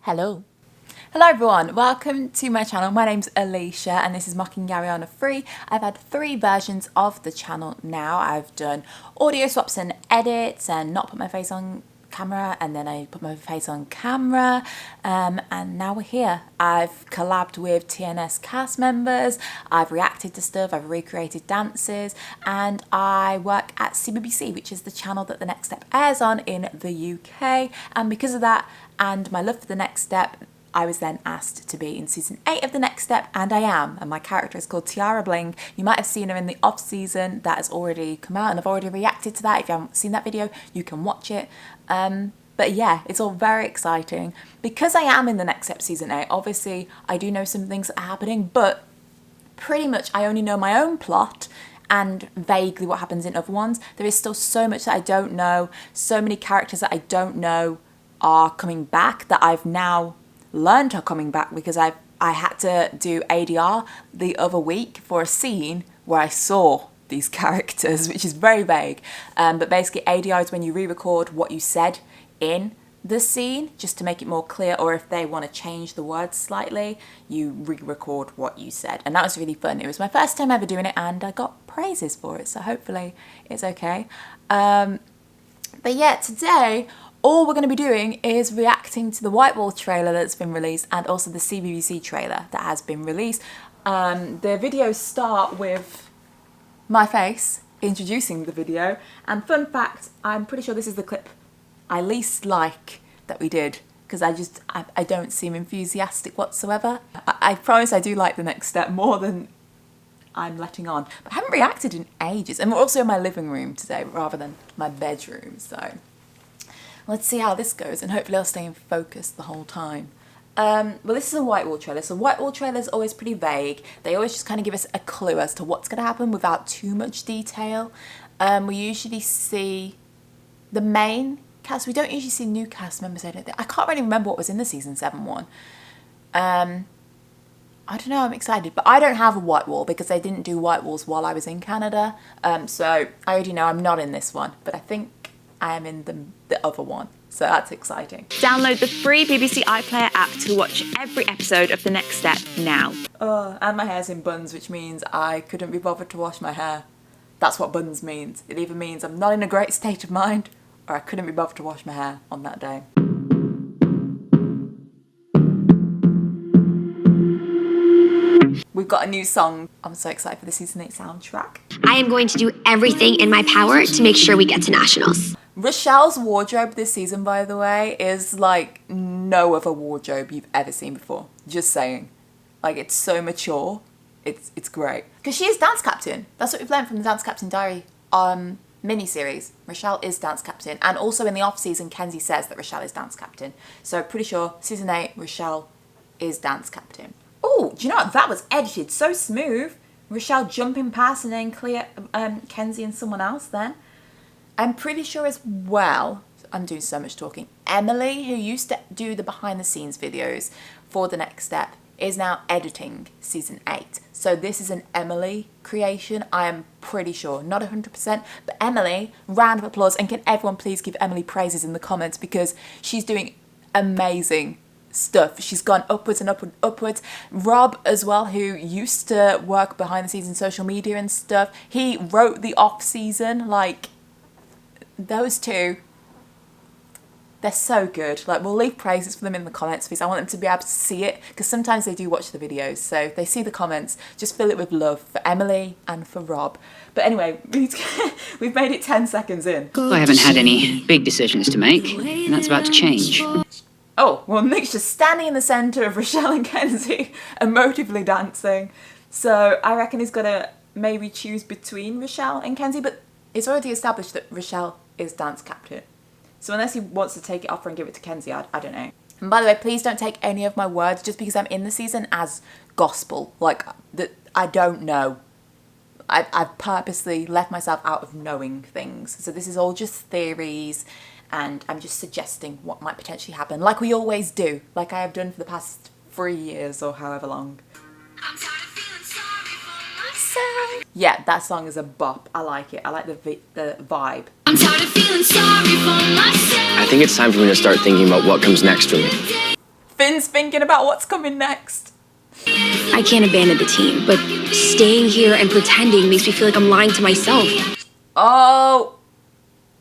Hello. Hello everyone, welcome to my channel. My name's Alicia and this is Mocking Ariana Free. I've had 3 versions of the channel now. I've done audio swaps and edits and not put my face on camera, and then I put my face on camera, and now we're here. I've collabed with TNS cast members, I've reacted to stuff, I've recreated dances, and I work at CBBC, which is the channel that The Next Step airs on in the UK, and because of that and my love for The Next Step, I was then asked to be in season 8 of The Next Step, and I am, and my character is called Tiara Bling. You might have seen her in the off season that has already come out, and I've already reacted to that. If you haven't seen that video, you can watch it. But yeah, it's all very exciting. Because I am in The Next Step season 8, obviously I do know some things that are happening, but pretty much I only know my own plot and vaguely what happens in other ones. There is still so much that I don't know, so many characters that I don't know are coming back that I've now learned are coming back because I had to do ADR the other week for a scene where I saw these characters, which is very vague, but basically ADR is when you re-record what you said in the scene just to make it more clear, or if they want to change the words slightly, you re-record what you said, and that was really fun. It was my first time ever doing it and I got praises for it, so hopefully it's okay. But yeah, today all we're going to be doing is reacting to the Whitewall trailer that's been released and also the CBBC trailer that has been released. The videos start with my face introducing the video, and fun fact, I'm pretty sure this is the clip I least like that we did because I don't seem enthusiastic whatsoever. I promise I do like The Next Step more than I'm letting on, but I haven't reacted in ages, and we're also in my living room today rather than my bedroom, so let's see how this goes, and hopefully I'll stay in focus the whole time. Well, this is a Whitewall trailer, so Whitewall trailers are always pretty vague. They always just kind of give us a clue as to what's going to happen without too much detail. We usually see the main cast. We don't usually see new cast members, I don't think. I can't really remember what was in the season 7 one. I don't know, I'm excited, but I don't have a Whitewall because they didn't do Whitewalls while I was in Canada, so I already know I'm not in this one, but I think I am in the other one, so that's exciting. Download the free BBC iPlayer app to watch every episode of The Next Step now. Oh, and my hair's in buns, which means I couldn't be bothered to wash my hair. That's what buns means. It either means I'm not in a great state of mind or I couldn't be bothered to wash my hair on that day. We've got a new song. I'm so excited for the season 8 soundtrack. I am going to do everything in my power to make sure we get to nationals. Rochelle's wardrobe this season, by the way, is like no other wardrobe you've ever seen before. Just saying. Like, it's so mature. It's great. Because she is dance captain. That's what we've learned from the Dance Captain Diary mini-series. Rochelle is dance captain. And also in the off-season, Kenzie says that Rochelle is dance captain. So pretty sure season 8, Rochelle is dance captain. Oh, do you know what? That was edited so smooth. Rochelle jumping past and then clear Kenzie and someone else then. I'm pretty sure as well, I'm doing so much talking, Emily, who used to do the behind the scenes videos for The Next Step, is now editing season 8. So this is an Emily creation, I am pretty sure. Not 100%, but Emily, round of applause, and can everyone please give Emily praises in the comments because she's doing amazing stuff. She's gone upwards and upwards. Rob as well, who used to work behind the scenes in social media and stuff, he wrote the off season. Like, those two, they're so good. Like, we'll leave praises for them in the comments because I want them to be able to see it, because sometimes they do watch the videos, so if they see the comments, just fill it with love for Emily and for Rob. But anyway, we've made it 10 seconds in. I haven't had any big decisions to make, and that's about to change. Oh, well, Nick's just standing in the centre of Rochelle and Kenzie, emotively dancing. So I reckon he's got to maybe choose between Rochelle and Kenzie, but it's already established that Rochelle is dance captain. So unless he wants to take it off her and give it to Kenzie, I don't know. And by the way, please don't take any of my words just because I'm in the season as gospel. Like, I don't know. I've purposely left myself out of knowing things. So this is all just theories, and I'm just suggesting what might potentially happen, like we always do, like I have done for the past 3 years or however long. I'm tired of feeling sorry for myself. Yeah, that song is a bop. I like it. I like the vibe. I'm tired of feeling sorry for myself. I think it's time for me to start thinking about what comes next for me. Finn's thinking about what's coming next. I can't abandon the team, but staying here and pretending makes me feel like I'm lying to myself. Oh,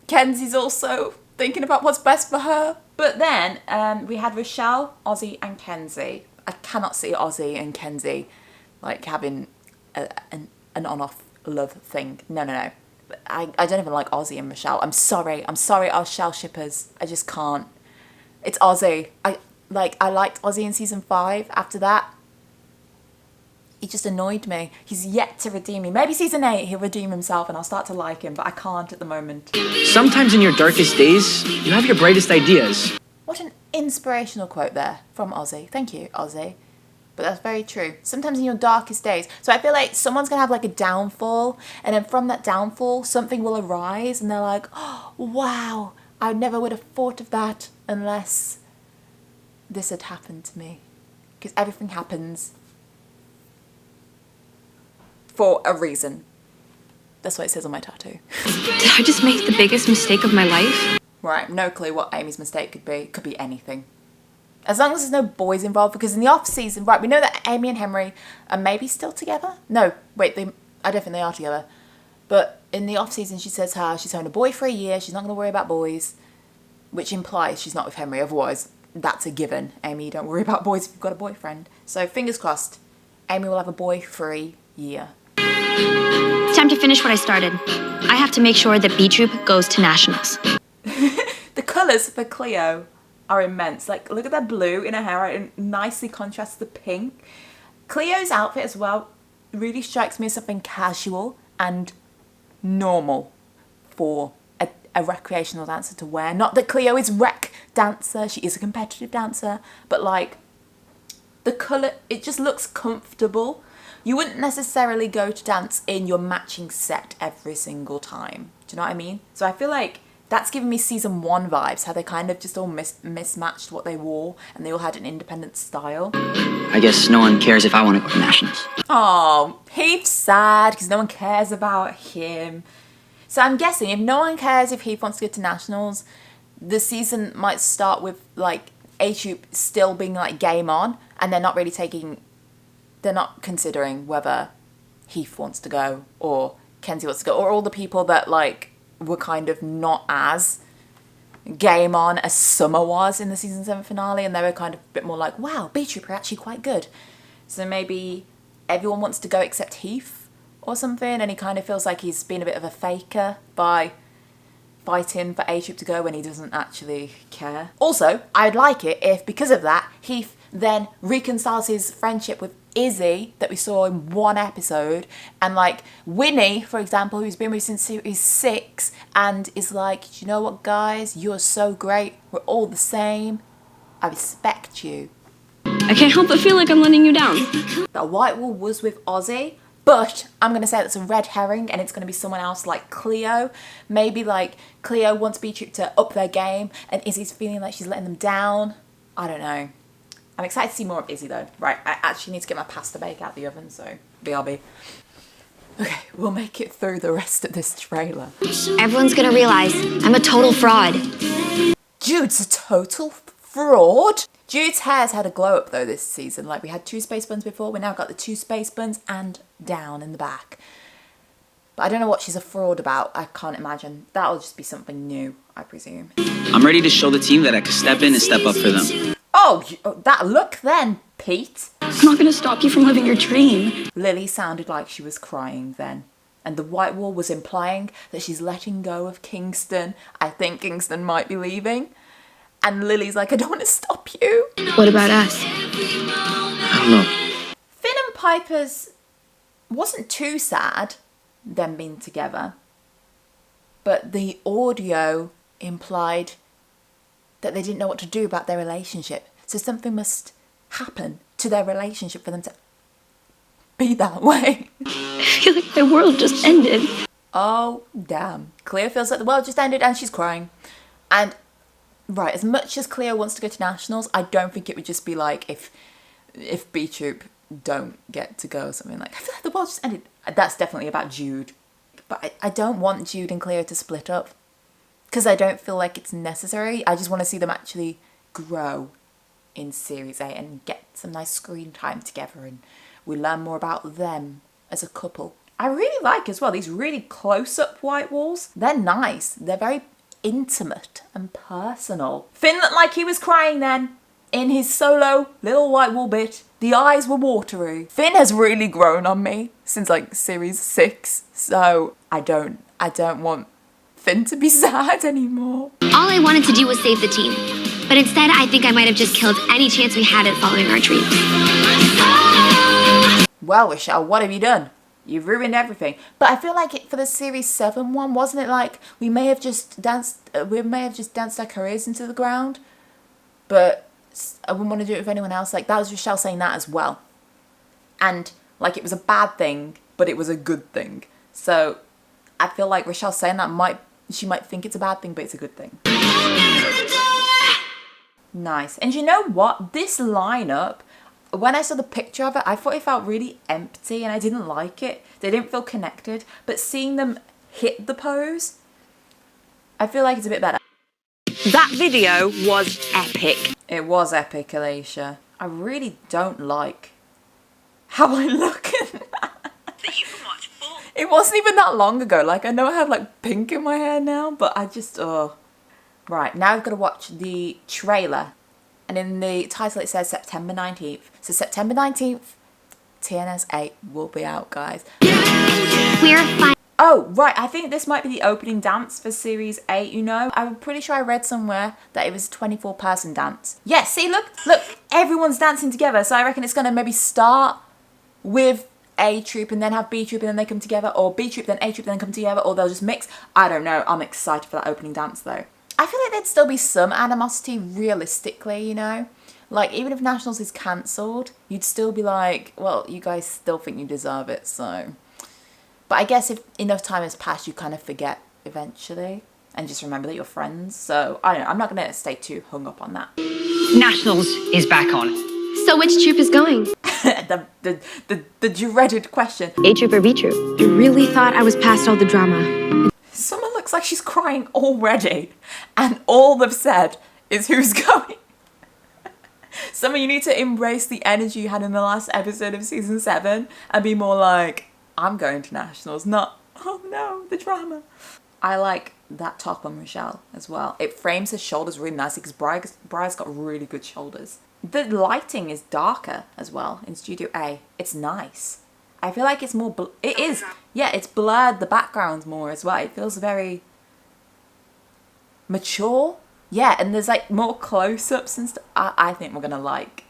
Kenzie's also thinking about what's best for her. But then we had Rochelle, Ozzy and Kenzie. I cannot see Ozzy and Kenzie like having an on-off love thing. No. I don't even like Ozzy and Rochelle. I'm sorry, Rochelle shippers. I just can't. It's Ozzy. I liked Ozzy in season 5. After that, he just annoyed me. He's yet to redeem me. Maybe season 8 he'll redeem himself and I'll start to like him, but I can't at the moment. Sometimes in your darkest days, you have your brightest ideas. What an inspirational quote there from Ozzy. Thank you, Ozzy. But that's very true. Sometimes in your darkest days. So I feel like someone's going to have like a downfall, and then from that downfall, something will arise, and they're like, oh, wow, I never would have thought of that unless this had happened to me. Because everything happens for a reason. That's what it says on my tattoo. Did I just make the biggest mistake of my life? Right, no clue what Amy's mistake could be. It could be anything. As long as there's no boys involved, because in the off-season, right, we know that Amy and Henry are maybe still together. No, wait, I don't think they are together. But in the off-season, she says she's having a boy for a year, she's not going to worry about boys, which implies she's not with Henry. Otherwise, that's a given. Amy, you don't worry about boys if you've got a boyfriend. So fingers crossed, Amy will have a boy-free year. Time to finish what I started. I have to make sure that B Troop goes to nationals. The colours for Cleo are immense. Like, look at that blue in her hair. It nicely contrasts the pink. Cleo's outfit as well really strikes me as something casual and normal for a recreational dancer to wear. Not that Cleo is rec dancer. She is a competitive dancer. But, like, the colour, it just looks comfortable. You wouldn't necessarily go to dance in your matching set every single time. Do you know what I mean? So I feel like that's giving me season 1 vibes, how they kind of just all mismatched what they wore and they all had an independent style. I guess no one cares if I want to go to nationals. Oh, Heath's sad because no one cares about him. So I'm guessing if no one cares if Heath wants to go to nationals, the season might start with like A-Troop still being like game on, and they're not considering whether Heath wants to go or Kenzie wants to go, or all the people that like were kind of not as game on as Summer was in the season 7 finale, and they were kind of a bit more like, wow, B-Troop are actually quite good. So maybe everyone wants to go except Heath or something, and he kind of feels like he's been a bit of a faker by fighting for A-Troop to go when he doesn't actually care. Also, I'd like it if, because of that, Heath then reconciles his friendship with Izzy that we saw in 1 episode, and like Winnie, for example, who's been with since series 6 and is like, do you know what, guys, you're so great, we're all the same, I respect you. I can't help but feel like I'm letting you down. That whitewall was with Ozzy, but I'm going to say that's a red herring and it's going to be someone else like Cleo. Maybe like Cleo wants B-Troop to up their game and Izzy's feeling like she's letting them down. I don't know. I'm excited to see more of Izzy though. Right, I actually need to get my pasta bake out the oven, so BRB. Okay, we'll make it through the rest of this trailer. Everyone's gonna realize I'm a total fraud. Jude's a total fraud? Jude's hair's had a glow up though this season. Like, we had 2 space buns before, we now got the 2 space buns and down in the back. But I don't know what she's a fraud about. I can't imagine. That'll just be something new, I presume. I'm ready to show the team that I can step in and step up for them. Oh, that look then, Pete. I'm not gonna stop you from living your dream. Lily sounded like she was crying then. And the white wall was implying that she's letting go of Kingston. I think Kingston might be leaving. And Lily's like, I don't want to stop you. What about us? I don't know. Finn and Piper's wasn't too sad, them being together. But the audio implied that they didn't know what to do about their relationship. So something must happen to their relationship for them to be that way. I feel like my world just ended. Oh, damn. Cleo feels like the world just ended and she's crying. And, right, as much as Cleo wants to go to nationals, I don't think it would just be like if B-Troop don't get to go or something. Like, I feel like the world just ended. That's definitely about Jude. But I don't want Jude and Cleo to split up. Because I don't feel like it's necessary. I just want to see them actually grow in Series 8 and get some nice screen time together, and we learn more about them as a couple. I really like as well these really close-up white walls. They're nice. They're very intimate and personal. Finn looked like he was crying then in his solo little white wall bit. The eyes were watery. Finn has really grown on me since like Series 6, so I don't want Finn to be sad anymore. All I wanted to do was save the team. But instead, I think I might have just killed any chance we had at following our dreams. Well, Rochelle, what have you done? You've ruined everything. But I feel like for the Series 7 one, wasn't it like we may have just danced our careers into the ground? But I wouldn't want to do it with anyone else. Like, that was Rochelle saying that as well. And like, it was a bad thing, but it was a good thing. So I feel like Rochelle saying that she might think it's a bad thing, but it's a good thing. Nice. And you know what? This lineup, when I saw the picture of it, I thought it felt really empty and I didn't like it. They didn't feel connected. But seeing them hit the pose, I feel like it's a bit better. That video was epic. It was epic, Alicia. I really don't like how I look in that. It wasn't even that long ago. Like, I know I have like pink in my hair now, but I just, Right, now we've got to watch the trailer. And in the title it says September 19th. So September 19th, TNS 8 will be out, guys. We're fine. Oh, right, I think this might be the opening dance for Series 8, you know? I'm pretty sure I read somewhere that it was a 24-person dance. Yeah, see, look, everyone's dancing together. So I reckon it's going to maybe start with A Troop and then have B Troop and then they come together. Or B Troop, then A Troop, then come together. Or they'll just mix. I don't know. I'm excited for that opening dance, though. I feel like there'd still be some animosity realistically, you know? Like, even if Nationals is cancelled, you'd still be like, well, you guys still think you deserve it, so. But I guess if enough time has passed, you kind of forget eventually and just remember that you're friends. So, I don't know, I'm not going to stay too hung up on that. Nationals is back on. So which troop is going? the dreaded question. A troop or B troop? I really thought I was past all the drama. Summer looks like she's crying already, and all they've said is who's going. Summer, you need to embrace the energy you had in the last episode of season 7 and be more like, I'm going to Nationals, not, oh no, the drama. I like that top on Rochelle as well. It frames her shoulders really nicely because Briar's got really good shoulders. The lighting is darker as well in Studio A. It's nice. I feel like it's more, it is, yeah, it's blurred the backgrounds more as well. It feels very mature. Yeah, and there's like more close-ups and stuff. I think we're going to like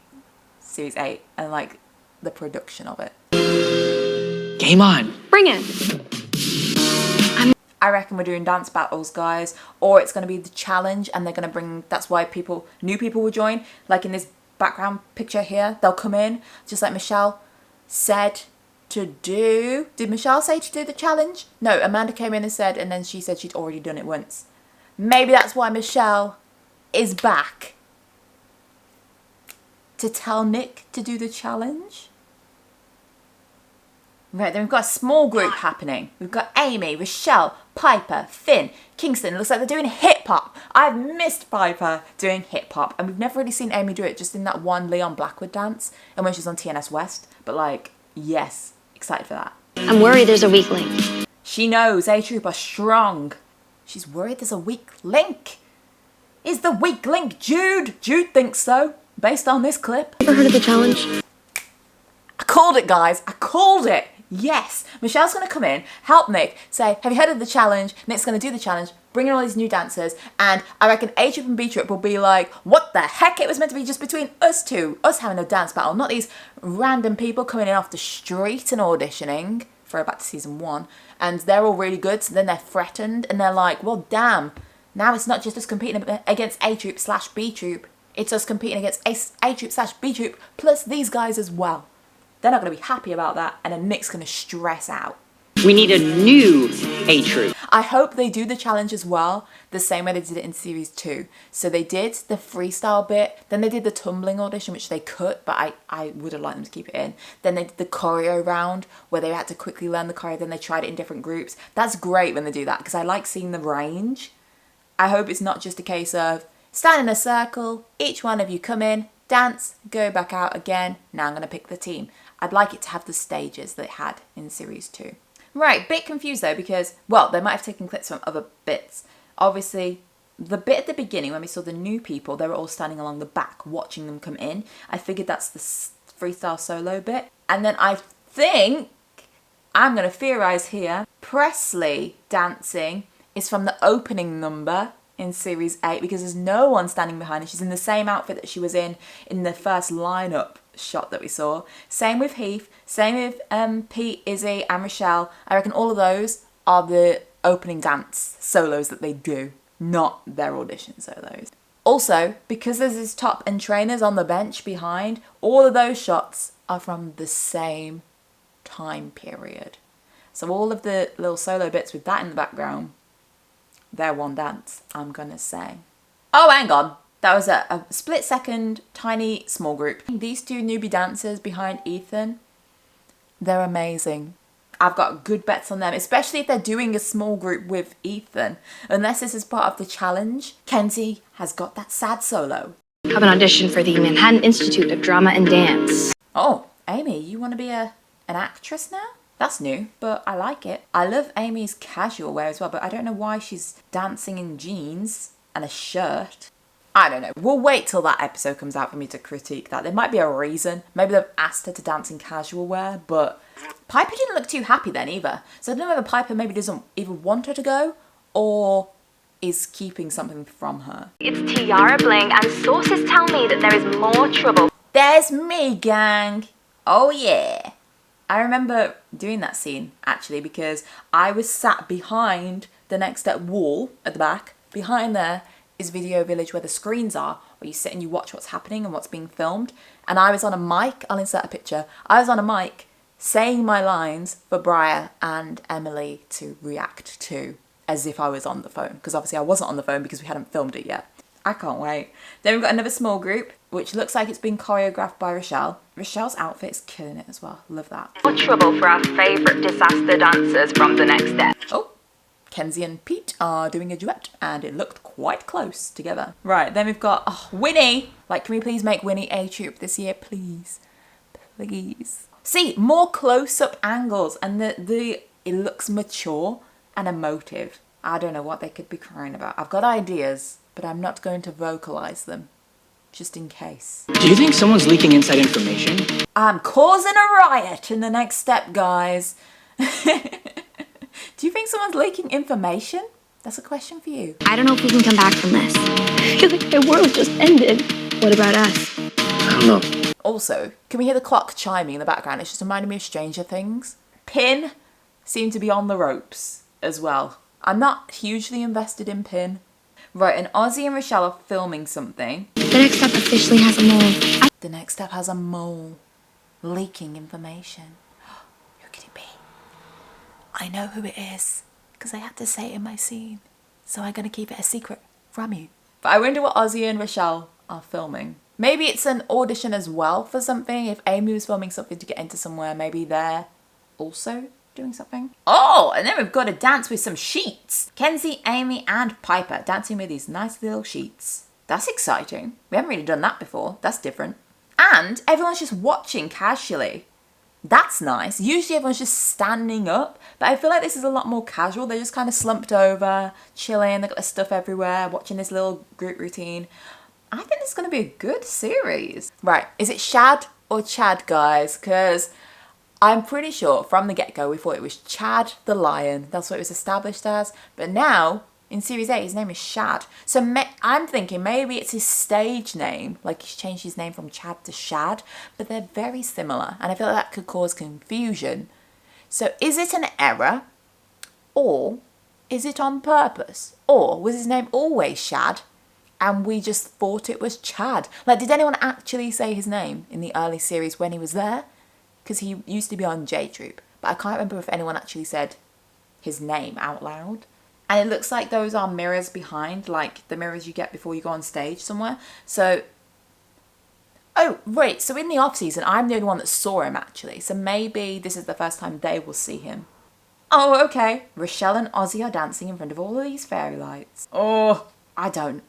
Series 8 and like the production of it. Game on. Bring it. I reckon we're doing dance battles, guys, or it's going to be the challenge and they're going to bring, that's why new people will join. Like in this background picture here, they'll come in, just like Michelle said to do. Did Michelle say to do the challenge? No, Amanda came in and said, and then she said she'd already done it once. Maybe that's why Michelle is back. To tell Nick to do the challenge. Right, then we've got a small group happening. We've got Amy, Rochelle, Piper, Finn, Kingston. It looks like they're doing hip-hop. I've missed Piper doing hip-hop. And we've never really seen Amy do it, just in that one Leon Blackwood dance. And when she's on TNS West. But like, yes, excited for that. I'm worried there's a weak link. She knows A-Troop are strong. She's worried there's a weak link. Is the weak link Jude? Jude thinks so, based on this clip. Ever heard of the challenge? I called it, guys. I called it. Yes. Michelle's going to come in, help Nick, say, have you heard of the challenge? Nick's going to do the challenge, bring in all these new dancers, and I reckon A-Trip and B-Trip will be like, what the heck? It was meant to be just between us two, us having a dance battle, not these random people coming in off the street and auditioning. Throw back to season 1. And they're all really good, so then they're threatened, and they're like, well, damn. Now it's not just us competing against A-Troop / B-Troop. It's us competing against A-Troop / B-Troop, plus these guys as well. They're not going to be happy about that, and then Nick's going to stress out. We need a new A-Troop. I hope they do the challenge as well, the same way they did it in Series 2. So they did the freestyle bit, then they did the tumbling audition, which they cut, but I would have liked them to keep it in. Then they did the choreo round, where they had to quickly learn the choreo, then they tried it in different groups. That's great when they do that, because I like seeing the range. I hope it's not just a case of, stand in a circle, each one of you come in, dance, go back out again. Now I'm going to pick the team. I'd like it to have the stages that it had in series 2. Right, bit confused though because, well, they might have taken clips from other bits. Obviously, the bit at the beginning when we saw the new people, they were all standing along the back watching them come in. I figured that's the freestyle solo bit. And then I think, I'm going to theorise here, Presley dancing is from the opening number in series 8 because there's no one standing behind her. She's in the same outfit that she was in the first lineup shot that we saw. Same with Heath, same with Pete, Izzy and Rochelle. I reckon all of those are the opening dance solos that they do, not their audition solos. Also, because there's this top and trainers on the bench behind, all of those shots are from the same time period. So all of the little solo bits with that in the background, they're one dance, I'm gonna say. Oh, hang on. That was a split second, tiny, small group. These two newbie dancers behind Ethan, they're amazing. I've got good bets on them, especially if they're doing a small group with Ethan. Unless this is part of the challenge, Kenzie has got that sad solo. Have an audition for the Manhattan Institute of Drama and Dance. Oh, Amy, you want to be an actress now? That's new, but I like it. I love Amy's casual wear as well, but I don't know why she's dancing in jeans and a shirt. I don't know. We'll wait till that episode comes out for me to critique that. There might be a reason. Maybe they've asked her to dance in casual wear, but Piper didn't look too happy then either. So I don't know whether Piper maybe doesn't even want her to go or is keeping something from her. It's Tiara Bling, and sources tell me that there is more trouble. There's me, gang. Oh yeah. I remember doing that scene actually because I was sat behind the next step wall at the back. Behind there is Video Village where the screens are, where you sit and you watch what's happening and what's being filmed. And I was on a mic, I'll insert a picture. I was on a mic saying my lines for Briar and Emily to react to as if I was on the phone. Because obviously I wasn't on the phone because we hadn't filmed it yet. I can't wait. Then we've got another small group, which looks like it's been choreographed by Rochelle. Rochelle's outfit is killing it as well. Love that. More trouble for our favourite disaster dancers from the next step. Oh, Kenzie and Pete are doing a duet and it looked quite close together. Right, then we've got Winnie. Like, can we please make Winnie a troop this year, please? Please. See, more close-up angles and it looks mature and emotive. I don't know what they could be crying about. I've got ideas, but I'm not going to vocalize them, just in case. Do you think someone's leaking inside information? I'm causing a riot in the next step, guys. Do you think someone's leaking information? That's a question for you. I don't know if we can come back from this. I feel like the world just ended. What about us? I don't know. Also, can we hear the clock chiming in the background? It's just reminding me of Stranger Things. Pin seemed to be on the ropes as well. I'm not hugely invested in Pin. Right, and Ozzy and Rochelle are filming something. The next step officially has a mole. The next step has a mole leaking information. Who could it be? I know who it is because I had to say it in my scene. So I'm going to keep it a secret from you. But I wonder what Ozzy and Rochelle are filming. Maybe it's an audition as well for something. If Amy was filming something to get into somewhere, maybe they're also doing something. Oh, and then we've got to dance with some sheets. Kenzie, Amy and Piper dancing with these nice little sheets. That's exciting. We haven't really done that before. That's different. And everyone's just watching casually. That's nice. Usually everyone's just standing up, but I feel like this is a lot more casual. They're just kind of slumped over, chilling. They've got their stuff everywhere, watching this little group routine. I think this is going to be a good series. Right, is it Shad or Chad, guys? Because I'm pretty sure from the get-go we thought it was Chad the Lion. That's what it was established as. But now, in Series 8, his name is Shad. So I'm thinking maybe it's his stage name. Like he's changed his name from Chad to Shad. But they're very similar. And I feel like that could cause confusion. So is it an error? Or is it on purpose? Or was his name always Shad? And we just thought it was Chad. Like, did anyone actually say his name in the early series when he was there? Because he used to be on J Troop. But I can't remember if anyone actually said his name out loud. And it looks like those are mirrors behind, like the mirrors you get before you go on stage somewhere. So, oh, right. So in the off-season, I'm the only one that saw him, actually. So maybe this is the first time they will see him. Oh, okay. Rochelle and Ozzy are dancing in front of all of these fairy lights. Oh, I don't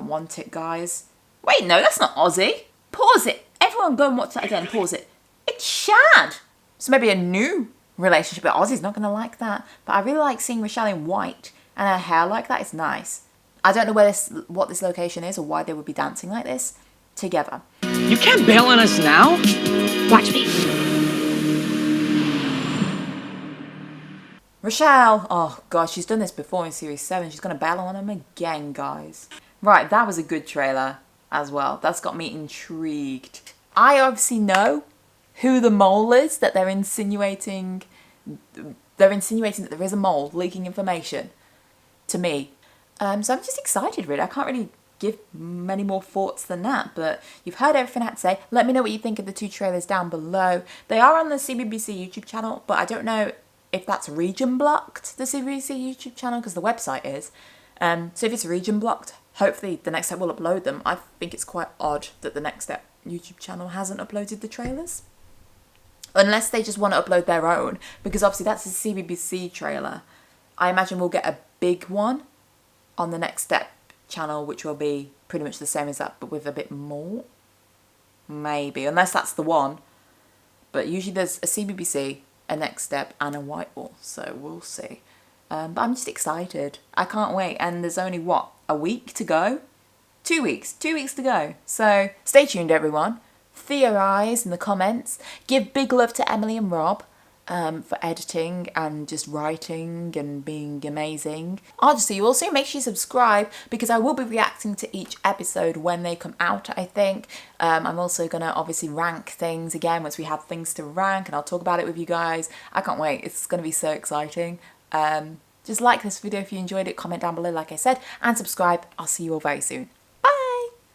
want it, guys. Wait, no, that's not Ozzy. Pause it. Everyone go and watch that again. Pause it. It's Shad. So maybe a new relationship, but Ozzy's not going to like that. But I really like seeing Rochelle in white, and her hair like that is nice. I don't know what this location is or why they would be dancing like this together. You can't bail on us now? Watch me. Rochelle, oh gosh, she's done this before in Series 7. She's going to battle on them again, guys. Right, that was a good trailer as well. That's got me intrigued. I obviously know who the mole is that they're insinuating. They're insinuating that there is a mole leaking information to me. So I'm just excited, really. I can't really give many more thoughts than that, but you've heard everything I had to say. Let me know what you think of the 2 trailers down below. They are on the CBBC YouTube channel, but I don't know if that's region blocked, the CBBC YouTube channel, because the website is. So if it's region blocked, hopefully the Next Step will upload them. I think it's quite odd that the Next Step YouTube channel hasn't uploaded the trailers. Unless they just want to upload their own, because obviously that's a CBBC trailer. I imagine we'll get a big one on the Next Step channel, which will be pretty much the same as that, but with a bit more. Maybe, unless that's the one. But usually there's a CBBC, a Next Step, and a whitewall, so we'll see. But I'm just excited. I can't wait, and there's only, what, a week to go? 2 weeks. 2 weeks to go. So stay tuned, everyone. Theorise in the comments. Give big love to Emily and Rob for editing and just writing and being amazing. I'll just see you all soon. Make sure you subscribe, because I will be reacting to each episode when they come out, I think. I'm also going to obviously rank things again once we have things to rank, and I'll talk about it with you guys. I can't wait. It's going to be so exciting. Just like this video if you enjoyed it, comment down below like I said, and subscribe. I'll see you all very soon.